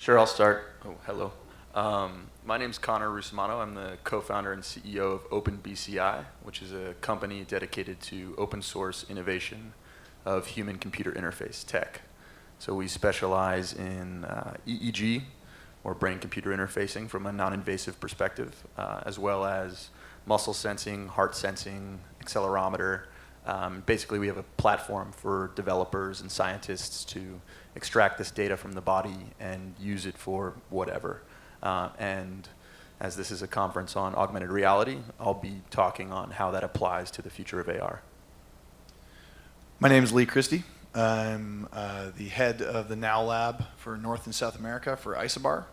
Sure, I'll start. Oh, hello. My name's Connor Rusumano. I'm the co-founder and CEO of OpenBCI, which is a company dedicated to open source innovation of human-computer interface tech. So we specialize in EEG, or brain-computer interfacing from a non-invasive perspective, as well as muscle sensing, heart sensing, accelerometer. Basically, we have a platform for developers and scientists to extract this data from the body and use it for whatever. And as this is a conference on augmented reality, I'll be talking on how that applies to the future of AR. My name is Lee Christie. I'm the head of the Now Lab for North and South America for Isobar,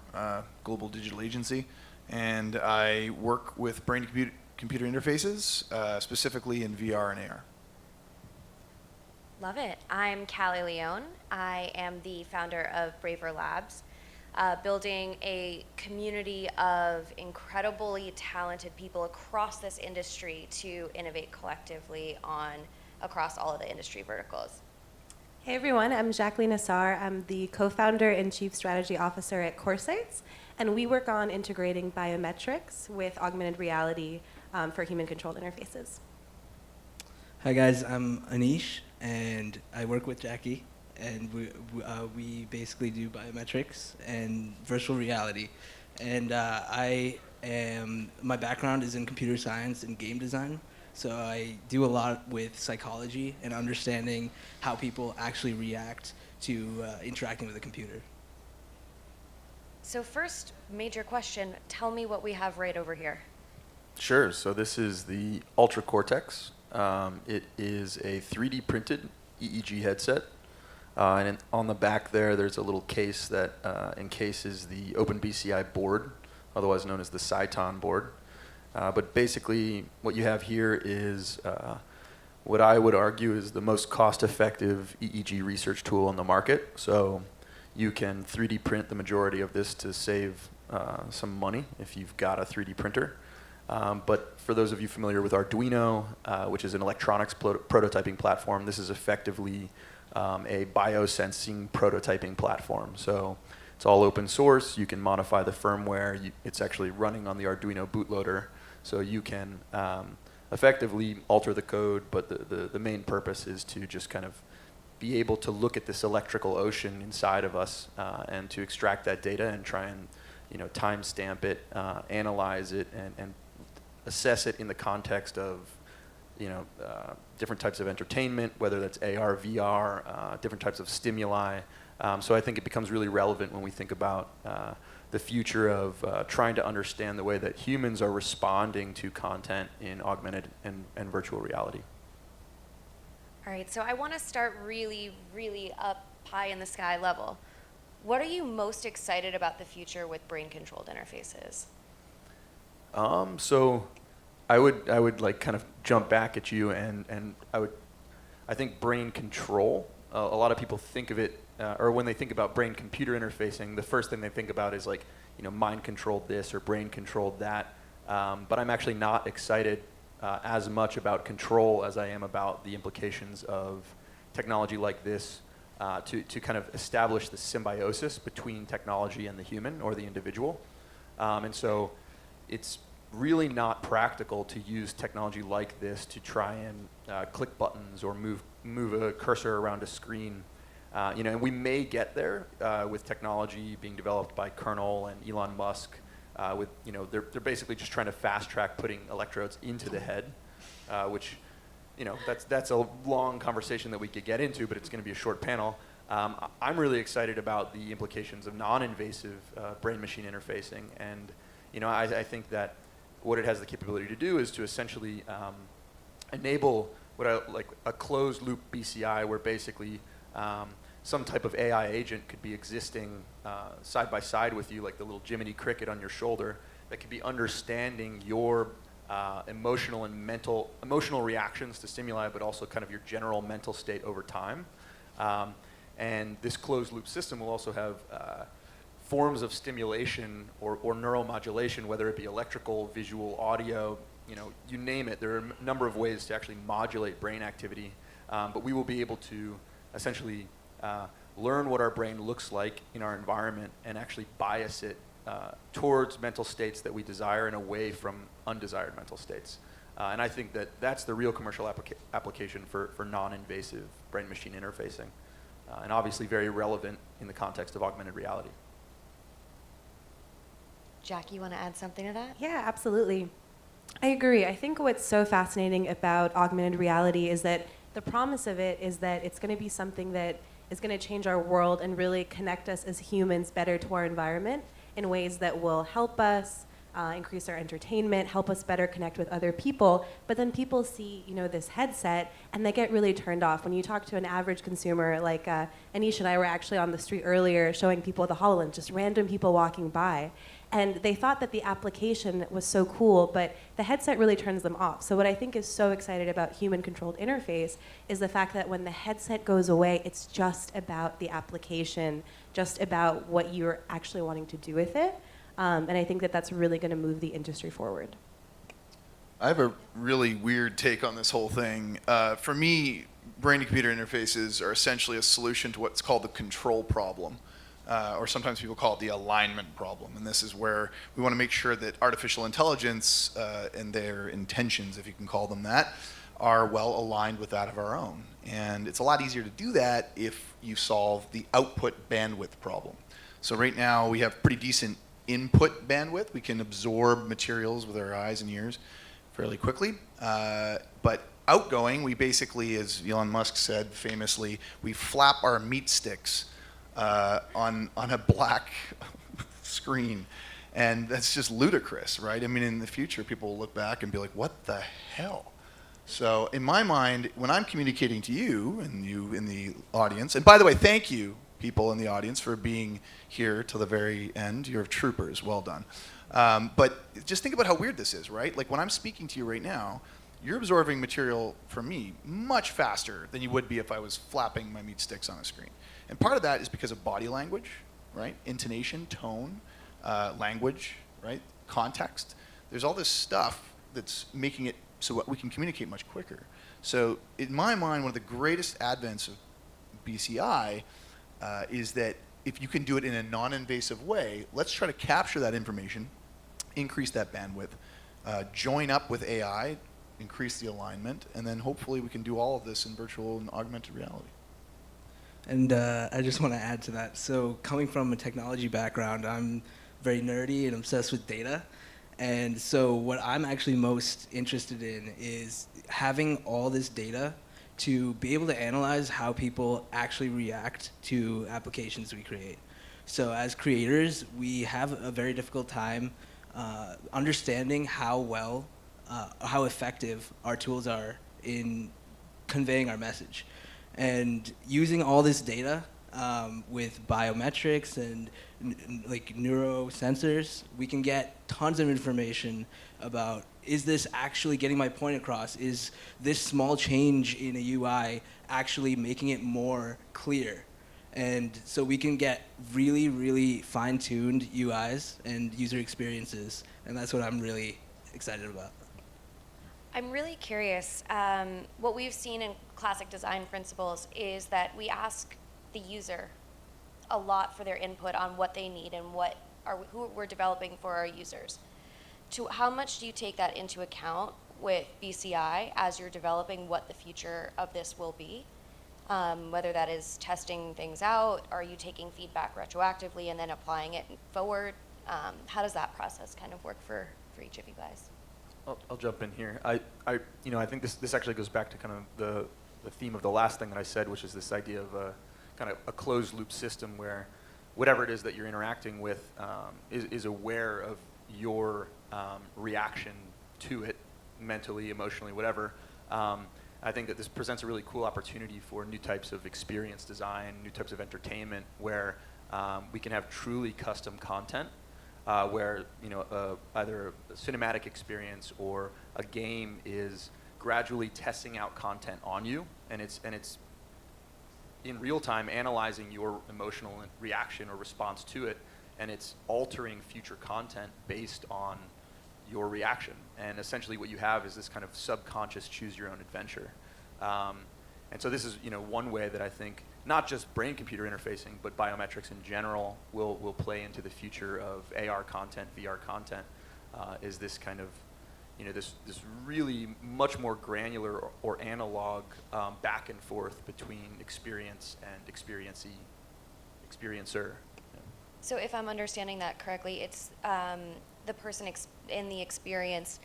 global digital agency. And I work with brain-computer interfaces, specifically in VR and AR. Love it. I'm Callie Leone. I am the founder of Braver Labs, building a community of incredibly talented people across this industry to innovate collectively across all of the industry verticals. Hey everyone, I'm Jacqueline Assar. I'm the co-founder and chief strategy officer at CoreSights, and we work on integrating biometrics with augmented reality for human-controlled interfaces. Hi guys, I'm Anish, and I work with Jackie, and we basically do biometrics and virtual reality. And my background is in computer science and game design, so I do a lot with psychology and understanding how people actually react to interacting with a computer. So first major question, tell me what we have right over here. Sure, so this is the Ultra Cortex. It is a 3D printed EEG headset. And on the back there's a little case that encases the OpenBCI board, otherwise known as the Cyton board. But basically what you have here is what I would argue is the most cost-effective EEG research tool on the market. So you can 3D print the majority of this to save some money if you've got a 3D printer. But for those of you familiar with Arduino, which is an electronics prototyping platform, this is effectively a biosensing prototyping platform. So it's all open source. You can modify the firmware. It's actually running on the Arduino bootloader. So you can effectively alter the code, but the main purpose is to just kind of be able to look at this electrical ocean inside of us and to extract that data and try and timestamp it, analyze it, and assess it in the context of different types of entertainment, whether that's AR, VR, different types of stimuli. So I think it becomes really relevant when we think about the future of trying to understand the way that humans are responding to content in augmented and virtual reality. All right, so I want to start really, really up high in the sky level. What are you most excited about the future with brain-controlled interfaces? So I would like kind of jump back at you, and I think brain control. A lot of people think of it, or when they think about brain-computer interfacing, the first thing they think about is like mind controlled this or brain controlled that. But I'm actually not excited as much about control as I am about the implications of technology like this to kind of establish the symbiosis between technology and the human or the individual. And so it's really not practical to use technology like this to try and click buttons or move a cursor around a screen. And we may get there with technology being developed by Colonel and Elon Musk. They're basically just trying to fast track putting electrodes into the head, which that's a long conversation that we could get into, but it's going to be a short panel. I'm really excited about the implications of non-invasive brain-machine interfacing, and I think that what it has the capability to do is to essentially enable like a closed-loop BCI, where basically some type of AI agent could be existing side by side with you, like the little Jiminy Cricket on your shoulder, that could be understanding your emotional reactions to stimuli, but also kind of your general mental state over time. And this closed-loop system will also have forms of stimulation or neuromodulation, whether it be electrical, visual, audio, you name it. There are a number of ways to actually modulate brain activity, but we will be able to essentially learn what our brain looks like in our environment and actually bias it towards mental states that we desire and away from undesired mental states. And I think that that's the real commercial application for non-invasive brain-machine interfacing, and obviously very relevant in the context of augmented reality. Jackie, you want to add something to that? Yeah, absolutely. I agree. I think what's so fascinating about augmented reality is that the promise of it is that it's going to be something that is going to change our world and really connect us as humans better to our environment in ways that will help us increase our entertainment, help us better connect with other people. But then people see, this headset and they get really turned off. When you talk to an average consumer, like Anish and I were actually on the street earlier showing people the HoloLens, just random people walking by. And they thought that the application was so cool, but the headset really turns them off. So what I think is so excited about human-controlled interface is the fact that when the headset goes away, it's just about the application, just about what you're actually wanting to do with it. And I think that that's really going to move the industry forward. I have a really weird take on this whole thing. For me, brain-to-computer interfaces are essentially a solution to what's called the control problem. Or sometimes people call it the alignment problem. And this is where we want to make sure that artificial intelligence and their intentions, if you can call them that, are well aligned with that of our own. And it's a lot easier to do that if you solve the output bandwidth problem. So right now we have pretty decent input bandwidth. We can absorb materials with our eyes and ears fairly quickly. But outgoing, we basically, as Elon Musk said famously, we flap our meat sticks on a black screen, and that's just ludicrous, right? I mean, in the future, people will look back and be like, "What the hell?" So, in my mind, when I'm communicating to you and you in the audience, and by the way, thank you, people in the audience, for being here till the very end. You're troopers. Well done. But just think about how weird this is, right? Like when I'm speaking to you right now, you're absorbing material from me much faster than you would be if I was flapping my meat sticks on a screen. And part of that is because of body language, right? Intonation, tone, language, right? Context. There's all this stuff that's making it so we can communicate much quicker. So in my mind, one of the greatest advents of BCI is that if you can do it in a non-invasive way, let's try to capture that information, increase that bandwidth, join up with AI, increase the alignment, and then hopefully we can do all of this in virtual and augmented reality. And I just want to add to that. So coming from a technology background, I'm very nerdy and obsessed with data. And so what I'm actually most interested in is having all this data to be able to analyze how people actually react to applications we create. So as creators, we have a very difficult time understanding how effective our tools are in conveying our message. And using all this data with biometrics and like neurosensors, we can get tons of information about, is this actually getting my point across? Is this small change in a UI actually making it more clear? And so we can get really, really fine-tuned UIs and user experiences, and that's what I'm really excited about. I'm really curious. What we've seen in classic design principles is that we ask the user a lot for their input on what they need and who we're developing for our users. How much do you take that into account with BCI as you're developing what the future of this will be? Whether that is testing things out, are you taking feedback retroactively and then applying it forward? How does that process kind of work for each of you guys? I'll jump in here. I think this actually goes back to kind of the theme of the last thing that I said, which is this idea of kind of a closed loop system where whatever it is that you're interacting with is aware of your reaction to it, mentally, emotionally, whatever. I think that this presents a really cool opportunity for new types of experience design, new types of entertainment, where we can have truly custom content, where either a cinematic experience or a game is gradually testing out content on you, and it's in real time analyzing your emotional reaction or response to it, and it's altering future content based on your reaction. And essentially what you have is this kind of subconscious choose your own adventure. And so this is one way that I think not just brain-computer interfacing, but biometrics in general will play into the future of AR content, VR content. Is this kind of, this really much more granular or analog back and forth between experience and experiencer. So if I'm understanding that correctly, it's the person in the experience,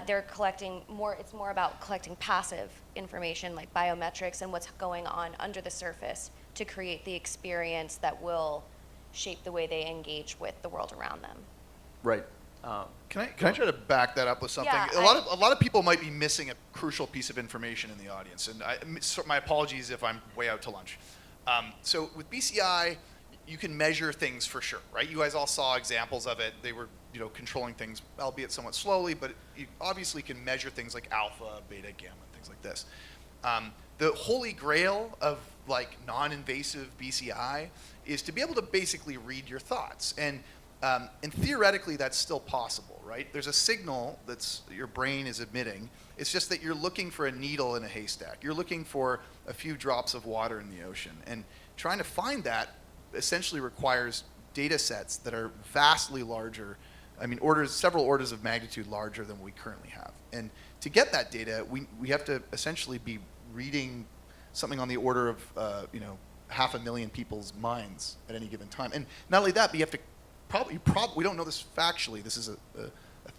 they're collecting more, it's more about collecting passive information like biometrics and what's going on under the surface to create the experience that will shape the way they engage with the world around them. Right. Can I try to back that up with something? Yeah, a lot of people might be missing a crucial piece of information in the audience, and my apologies if I'm way out to lunch. So with BCI, you can measure things for sure, right? You guys all saw examples of it. They were, controlling things, albeit somewhat slowly, but you obviously can measure things like alpha, beta, gamma, things like this. The holy grail of like non-invasive BCI is to be able to basically read your thoughts, and theoretically that's still possible, right? There's a signal that's your brain is emitting. It's just that you're looking for a needle in a haystack. You're looking for a few drops of water in the ocean, and trying to find that essentially requires data sets that are vastly larger. I mean, several orders of magnitude larger than we currently have. And to get that data, we have to essentially be reading something on the order of 500,000 people's minds at any given time. And not only that, but you have to we don't know this factually. This is a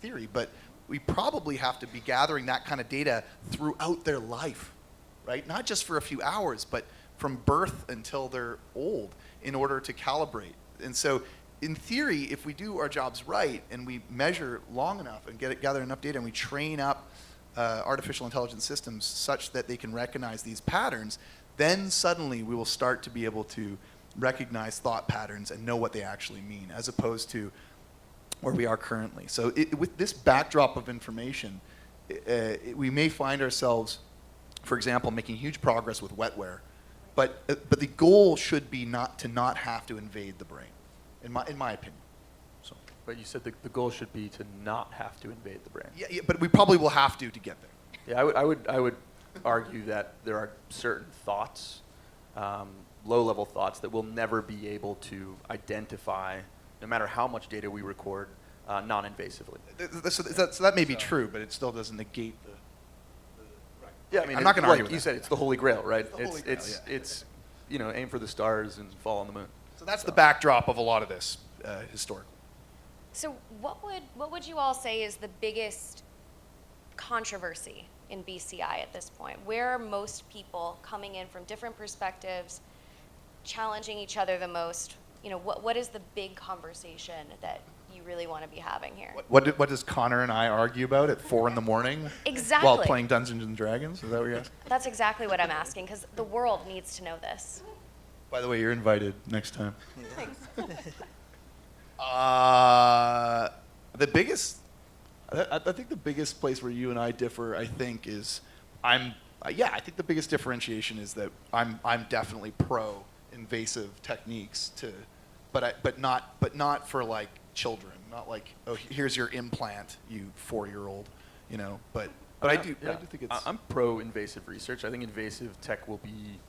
theory, but we probably have to be gathering that kind of data throughout their life, right? Not just for a few hours, but from birth until they're old, in order to calibrate. And so in theory, if we do our jobs right and we measure long enough and gather enough data and we train up artificial intelligence systems such that they can recognize these patterns, then suddenly we will start to be able to recognize thought patterns and know what they actually mean, as opposed to where we are currently. So with this backdrop of information, we may find ourselves, for example, making huge progress with wetware. But the goal should be not to have to invade the brain, in my opinion. So. But you said the goal should be to not have to invade the brain. Yeah, but we probably will have to get there. Yeah, I would argue that there are certain thoughts, low-level thoughts, that we'll never be able to identify, no matter how much data we record, non-invasively. So that may be true, but it still doesn't negate the. Yeah, I mean, I'm not going to argue with you that. said, it's the holy grail, right? It's aim for the stars and fall on the moon. So that's the backdrop of a lot of this historically. So what would you all say is the biggest controversy in BCI at this point? Where are most people coming in from different perspectives, challenging each other the most? What is the big conversation that you really want to be having here? What does Connor and I argue about at 4 a.m? Exactly. While playing Dungeons and Dragons? Is that what you're asking? That's exactly what I'm asking, because the world needs to know this. By the way, you're invited next time. Thanks. The biggest, I think the biggest place where you and I differ, I think, is I think the biggest differentiation is that I'm definitely pro invasive techniques but not for like children, not like, oh, here's your implant, you 4-year-old, but I do think it's. I'm pro-invasive research. I think invasive tech will be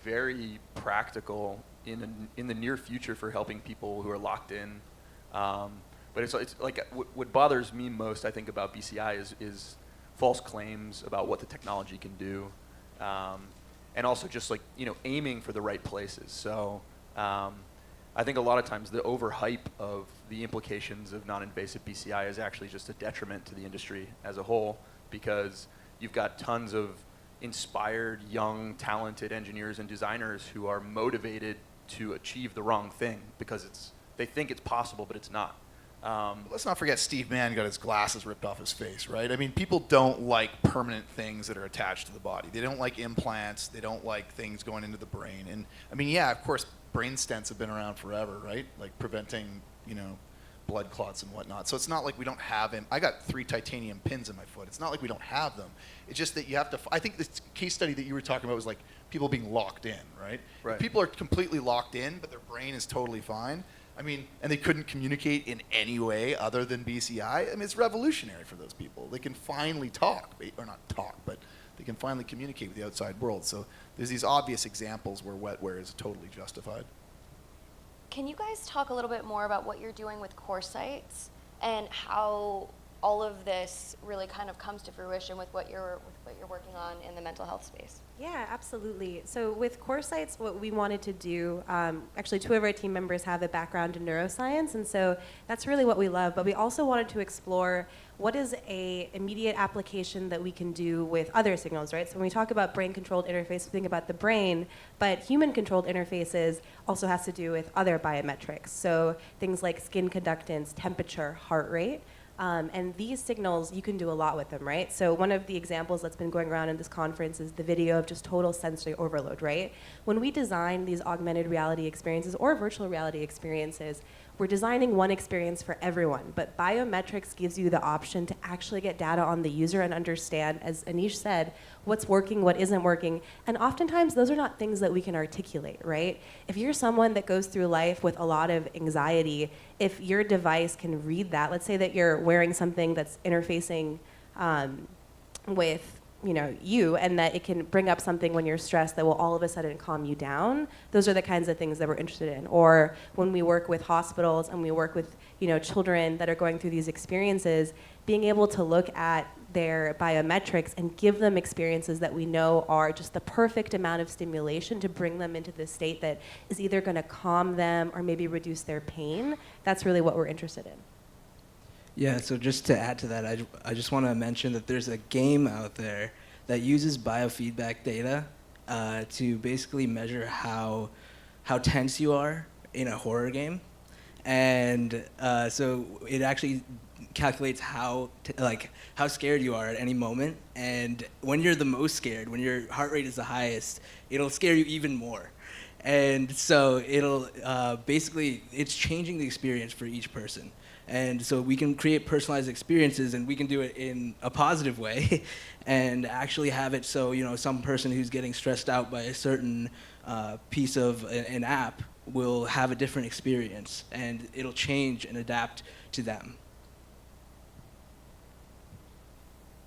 very practical in the near future for helping people who are locked in. But it's like what bothers me most, I think, about BCI is false claims about what the technology can do, and also just like aiming for the right places. So I think a lot of times the overhype of the implications of non-invasive BCI is actually just a detriment to the industry as a whole, because you've got tons of inspired, young, talented engineers and designers who are motivated to achieve the wrong thing because they think it's possible, but it's not. Let's not forget Steve Mann got his glasses ripped off his face, right? I mean, people don't like permanent things that are attached to the body. They don't like implants. They don't like things going into the brain. And I mean, yeah, of course, brain stents have been around forever, right? Like preventing, blood clots and whatnot. So it's not like we don't have them. I got 3 titanium pins in my foot. It's not like we don't have them. It's just that you have to. I think this case study that you were talking about was like people being locked in, right? Right. If people are completely locked in, but their brain is totally fine. I mean, and they couldn't communicate in any way other than BCI. I mean, it's revolutionary for those people. They can finally talk, or not talk, but they can finally communicate with the outside world. So there's these obvious examples where wetware is totally justified. Can you guys talk a little bit more about what you're doing with core sites and how all of this really kind of comes to fruition with what you're working on in the mental health space? Yeah, absolutely. So with Core Sites, what we wanted to do, actually 2 of our team members have a background in neuroscience, and so that's really what we love. But we also wanted to explore what is a immediate application that we can do with other signals, right? So when we talk about brain-controlled interface, we think about the brain, but human-controlled interfaces also has to do with other biometrics. So things like skin conductance, temperature, heart rate. And these signals, you can do a lot with them, right? So one of the examples that's been going around in this conference is the video of just total sensory overload, right? When we design these augmented reality experiences or virtual reality experiences, we're designing one experience for everyone, but biometrics gives you the option to actually get data on the user and understand, as Anish said, what's working, what isn't working. And oftentimes, those are not things that we can articulate, right? If you're someone that goes through life with a lot of anxiety, if your device can read that, let's say that you're wearing something that's interfacing with you, and that it can bring up something when you're stressed that will all of a sudden calm you down. Those are the kinds of things that we're interested in. Or when we work with hospitals and we work with children that are going through these experiences, being able to look at their biometrics and give them experiences that we know are just the perfect amount of stimulation to bring them into this state that is either going to calm them or maybe reduce their pain. That's really what we're interested in. Yeah, so just to add to that, I just want to mention that there's a game out there that uses biofeedback data to basically measure how tense you are in a horror game. And so it actually calculates how scared you are at any moment. And when you're the most scared, when your heart rate is the highest, it'll scare you even more. And so it'll basically, it's changing the experience for each person. And so we can create personalized experiences, and we can do it in a positive way and actually have it so, some person who's getting stressed out by a certain piece of an app will have a different experience, and it'll change and adapt to them.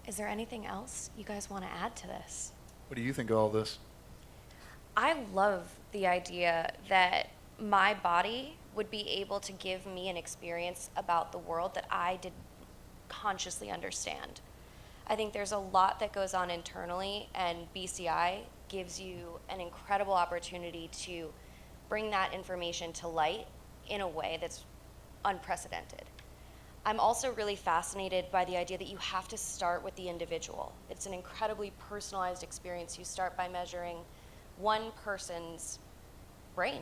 Is there anything else you guys want to add to this? What do you think of all this? I love the idea that my body would be able to give me an experience about the world that I did consciously understand. I think there's a lot that goes on internally, and BCI gives you an incredible opportunity to bring that information to light in a way that's unprecedented. I'm also really fascinated by the idea that you have to start with the individual. It's an incredibly personalized experience. You start by measuring one person's brain.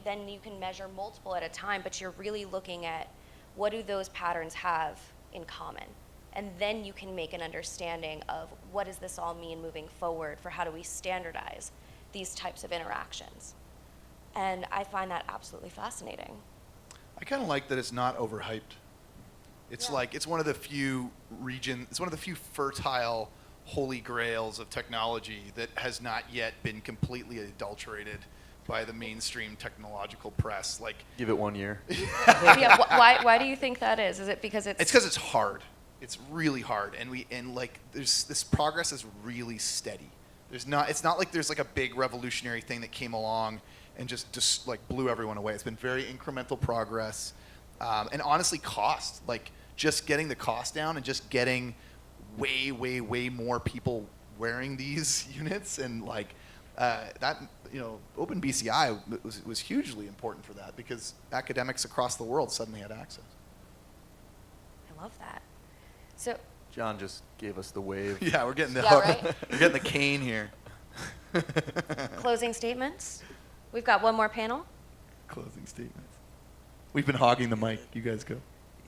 Then you can measure multiple at a time, but you're really looking at what do those patterns have in common. And then you can make an understanding of what does this all mean moving forward for how do we standardize these types of interactions. And I find that absolutely fascinating. I kind of like that it's not overhyped. It's like, it's one of the few fertile holy grails of technology that has not yet been completely adulterated by the mainstream technological press. Like, Give it 1 year. Yeah, why do you think that is? Is it because it's because it's hard. It's really hard, and there's this progress is really steady. It's not like there's like a big revolutionary thing that came along and just like blew everyone away. It's been very incremental progress, and honestly, cost, like just getting the cost down and just getting way more people wearing these units, and like that, Open BCI was hugely important for that because academics across the world suddenly had access. I love that. So John just gave us the wave. Yeah, we're getting the Yeah, right? We're getting the cane here. closing statements. We've got one more panel. Closing statements. We've been hogging the mic. You guys go.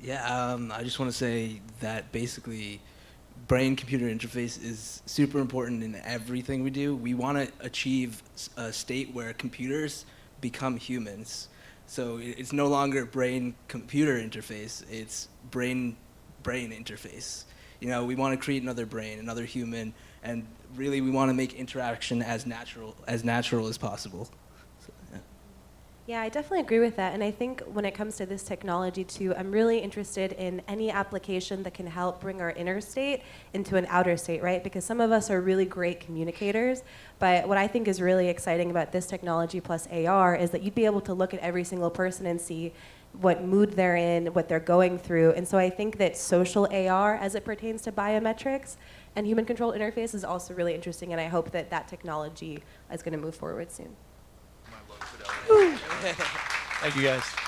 Yeah, I just want to say that basically brain-computer interface is super important in everything we do. We want to achieve a state where computers become humans. So it's no longer brain-computer interface, it's brain interface. We want to create another brain, another human, and really we want to make interaction as natural as possible. So, yeah. Yeah, I definitely agree with that. And I think when it comes to this technology too, I'm really interested in any application that can help bring our inner state into an outer state, right? Because some of us are really great communicators, but what I think is really exciting about this technology plus AR is that you'd be able to look at every single person and see what mood they're in, what they're going through. And so I think that social AR, as it pertains to biometrics and human-controlled interface, is also really interesting, and I hope that that technology is going to move forward soon. Thank you, guys.